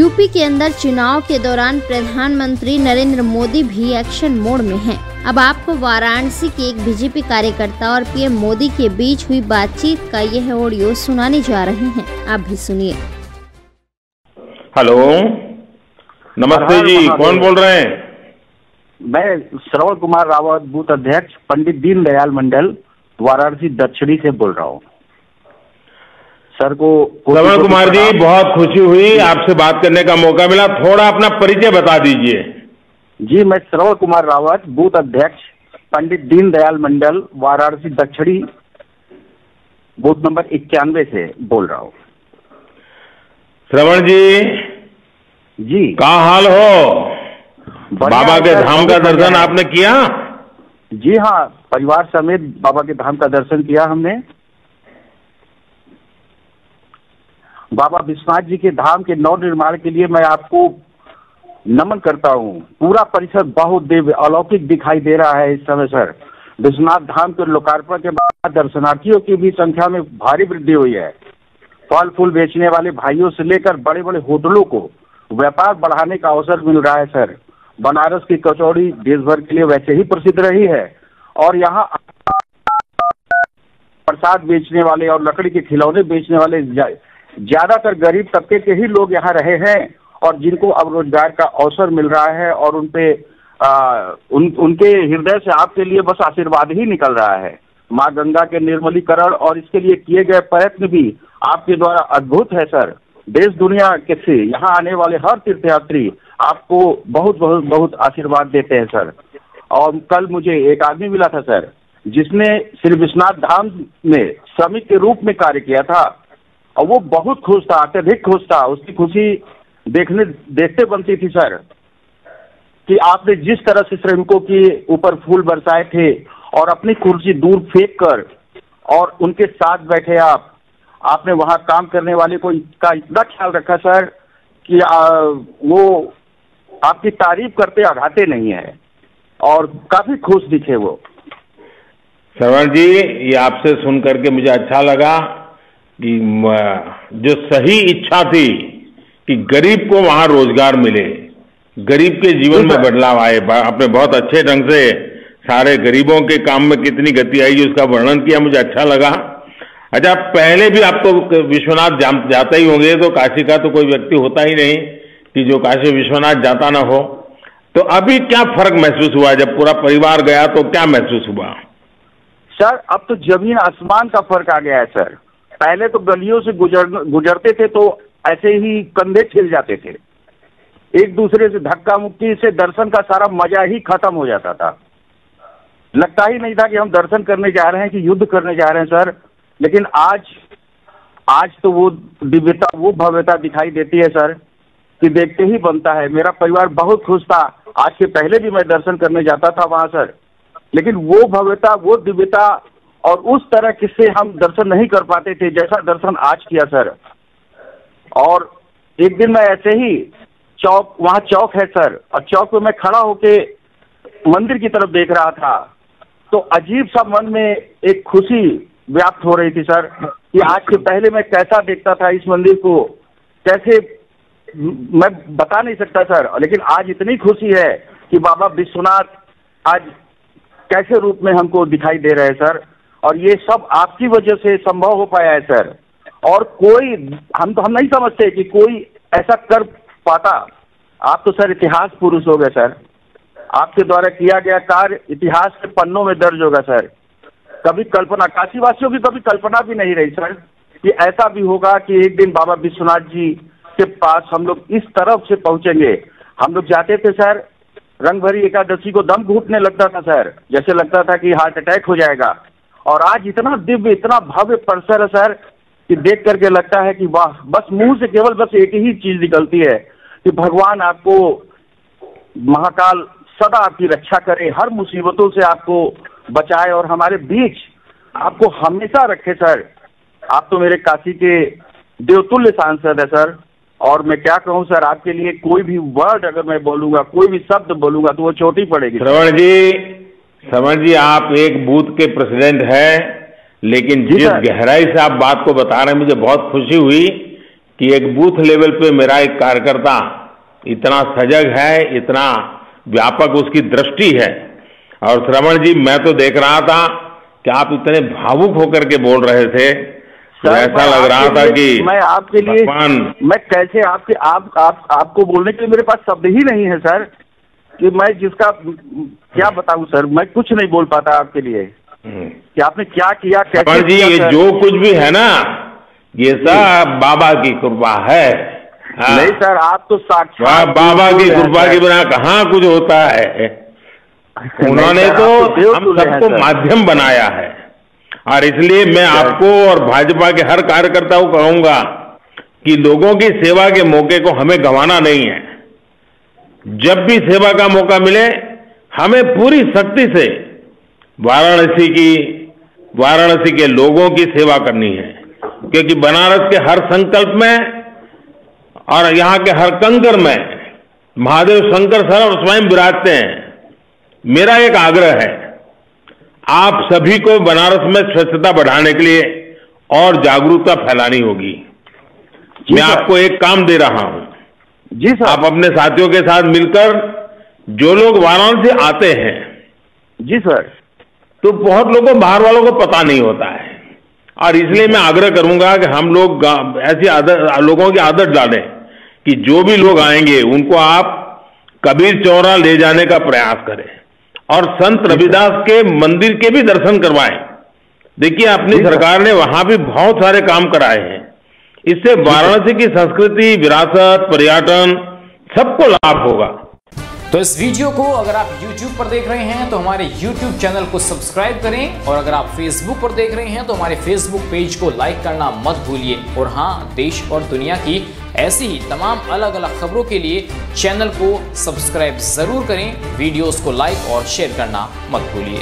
UP के अंदर चुनाव के दौरान प्रधानमंत्री नरेंद्र मोदी भी एक्शन मोड में हैं। अब आपको वाराणसी के एक बीजेपी कार्यकर्ता और पीएम मोदी के बीच हुई बातचीत का यह ऑडियो सुनाने जा रहे हैं, आप भी सुनिए। हेलो, नमस्ते जी, कौन बोल रहे हैं? मैं श्रवण कुमार रावत, बूथ अध्यक्ष, पंडित दीनदयाल मंडल, वाराणसी दक्षिणी से बोल रहा हूँ। सर को श्रवण कुमार जी, बहुत खुशी हुई आपसे बात करने का मौका मिला। थोड़ा अपना परिचय बता दीजिए। जी, मैं श्रवण कुमार रावत, बूथ अध्यक्ष, पंडित दीनदयाल मंडल, वाराणसी दक्षिणी, बूथ नंबर 91 से बोल रहा हूँ। श्रवण जी, क्या हाल हो? बाबा के धाम का दर्शन आपने किया? जी हाँ, परिवार समेत बाबा के धाम का दर्शन किया हमने। बाबा विश्वनाथ जी के धाम के नव निर्माण के लिए मैं आपको नमन करता हूँ। पूरा परिसर बहुत दिव्य अलौकिक दिखाई दे रहा है इस समय। सर, विश्वनाथ धाम के लोकार्पण के बाद दर्शनार्थियों की भी संख्या में भारी वृद्धि हुई है। फल फूल बेचने वाले भाइयों से लेकर बड़े बड़े होटलों को व्यापार बढ़ाने का अवसर मिल रहा है। सर, बनारस की कचौड़ी देश भर के लिए वैसे ही प्रसिद्ध रही है और यहाँ प्रसाद बेचने वाले और लकड़ी के खिलौने बेचने वाले ज्यादातर गरीब तबके के ही लोग यहाँ रहे हैं और जिनको अब रोजगार का अवसर मिल रहा है और उनके हृदय से आपके लिए बस आशीर्वाद ही निकल रहा है। माँ गंगा के निर्मलीकरण और इसके लिए किए गए प्रयत्न भी आपके द्वारा अद्भुत है। सर, देश दुनिया के से यहाँ आने वाले हर तीर्थयात्री आपको बहुत बहुत बहुत आशीर्वाद देते हैं। सर, और कल मुझे एक आदमी मिला था सर, जिसने श्री विश्वनाथ धाम में श्रमिक के रूप में कार्य किया था और वो बहुत खुश था, अत्यधिक खुश था। उसकी खुशी देखते बनती थी सर, कि आपने जिस तरह से श्रमिकों के ऊपर फूल बरसाए थे और अपनी कुर्सी दूर फेंक कर और उनके साथ बैठे आपने वहां काम करने वाले को का इतना ख्याल रखा सर कि वो आपकी तारीफ करते आघाते नहीं है और काफी खुश दिखे वो। श्रवण जी, ये आपसे सुन करके मुझे अच्छा लगा कि जो सही इच्छा थी कि गरीब को वहां रोजगार मिले, गरीब के जीवन में बदलाव आए। आपने बहुत अच्छे ढंग से सारे गरीबों के काम में कितनी गति आई उसका वर्णन किया, मुझे अच्छा लगा। अच्छा, पहले भी आप तो विश्वनाथ जाते ही होंगे, तो काशी का तो कोई व्यक्ति होता ही नहीं कि जो काशी विश्वनाथ जाता ना हो। तो अभी क्या फर्क महसूस हुआ? जब पूरा परिवार गया तो क्या महसूस हुआ? सर, अब तो जमीन आसमान का फर्क आ गया है। सर, पहले तो गलियों से गुजरते थे तो ऐसे ही कंधे छिल जाते थे, एक दूसरे से धक्का मुक्की से दर्शन का सारा मजा ही खत्म हो जाता था। लगता ही नहीं था कि हम दर्शन करने जा रहे हैं कि युद्ध करने जा रहे हैं सर। लेकिन आज तो वो दिव्यता, वो भव्यता दिखाई देती है सर कि देखते ही बनता है। मेरा परिवार बहुत खुश था। आज के पहले भी मैं दर्शन करने जाता था वहां सर, लेकिन वो भव्यता, वो दिव्यता और उस तरह किससे हम दर्शन नहीं कर पाते थे जैसा दर्शन आज किया सर। और एक दिन मैं ऐसे ही वहाँ चौक है सर, और चौक पे मैं खड़ा होके मंदिर की तरफ देख रहा था तो अजीब सा मन में एक खुशी व्याप्त हो रही थी सर कि आज के पहले मैं कैसा देखता था इस मंदिर को, कैसे मैं बता नहीं सकता सर। लेकिन आज इतनी खुशी है कि बाबा विश्वनाथ आज कैसे रूप में हमको दिखाई दे रहे हैं सर, और ये सब आपकी वजह से संभव हो पाया है सर। और कोई हम नहीं समझते कि कोई ऐसा कर पाता। आप तो सर इतिहास पुरुष हो गए सर, आपके द्वारा किया गया कार्य इतिहास के पन्नों में दर्ज होगा सर। कभी कल्पना, काशीवासियों की कभी कल्पना भी नहीं रही सर कि ऐसा भी होगा कि एक दिन बाबा विश्वनाथ जी के पास हम लोग इस तरफ से पहुंचेंगे। हम लोग जाते थे सर, रंग भरी एकादशी को दम घुटने लगता था सर, जैसे लगता था कि हार्ट अटैक हो जाएगा। और आज इतना दिव्य, इतना भव्य परिसर है सर कि देख करके लगता है कि वाह, बस मुंह से केवल बस एक ही चीज निकलती है कि भगवान आपको, महाकाल सदा आपकी रक्षा करे, हर मुसीबतों से आपको बचाए और हमारे बीच आपको हमेशा रखे सर। आप तो मेरे काशी के देवतुल्य सांसद है सर, और मैं क्या कहूँ सर, आपके लिए कोई भी वर्ड अगर मैं बोलूंगा, कोई भी शब्द बोलूंगा तो वो छोटी पड़ेगी। श्रवण जी, आप एक बूथ के प्रेसिडेंट हैं, लेकिन जिस गहराई से आप बात को बता रहे हैं मुझे बहुत खुशी हुई कि एक बूथ लेवल पे मेरा एक कार्यकर्ता इतना सजग है, इतना व्यापक उसकी दृष्टि है। और श्रवण जी, मैं तो देख रहा था कि आप इतने भावुक होकर के बोल रहे थे, तो ऐसा लग रहा था कि मैं आपके लिए मैं कैसे आपको बोलने के लिए मेरे पास शब्द ही नहीं है सर, कि मैं जिसका क्या बताऊं सर, मैं कुछ नहीं बोल पाता आपके लिए कि आपने क्या किया, कैसे जी। ये जो कुछ भी है ना, ये सब बाबा की कृपा है। नहीं सर, आप तो साक्षात बाबा की कृपा के बिना कहाँ कुछ होता है। उन्होंने तो हम सबको माध्यम बनाया है, और इसलिए मैं आपको और भाजपा के हर कार्यकर्ता को कहूंगा कि लोगों की सेवा के मौके को हमें गंवाना नहीं है। जब भी सेवा का मौका मिले, हमें पूरी शक्ति से वाराणसी के लोगों की सेवा करनी है, क्योंकि बनारस के हर संकल्प में और यहाँ के हर कंकर में महादेव शंकर स्वयं विराजते हैं। मेरा एक आग्रह है, आप सभी को बनारस में स्वच्छता बढ़ाने के लिए और जागरूकता फैलानी होगी। मैं आपको एक काम दे रहा हूं जी सर। आप अपने साथियों के साथ मिलकर, जो लोग वाराणसी आते हैं जी सर, तो बहुत लोगों, बाहर वालों को पता नहीं होता है, और इसलिए मैं आग्रह करूंगा कि हम लोग ऐसी लोगों की आदत डालें कि जो भी लोग आएंगे उनको आप कबीर चौरा ले जाने का प्रयास करें और संत रविदास के मंदिर के भी दर्शन करवाएं। देखिए, अपनी सरकार ने वहां भी बहुत सारे काम कराए हैं। इससे वाराणसी की संस्कृति, विरासत, पर्यटन सबको लाभ होगा। तो इस वीडियो को अगर आप YouTube पर देख रहे हैं तो हमारे YouTube चैनल को सब्सक्राइब करें, और अगर आप Facebook पर देख रहे हैं तो हमारे Facebook पेज को लाइक करना मत भूलिए। और हाँ, देश और दुनिया की ऐसी ही तमाम अलग अलग खबरों के लिए चैनल को सब्सक्राइब जरूर करें, वीडियोस को लाइक और शेयर करना मत भूलिए।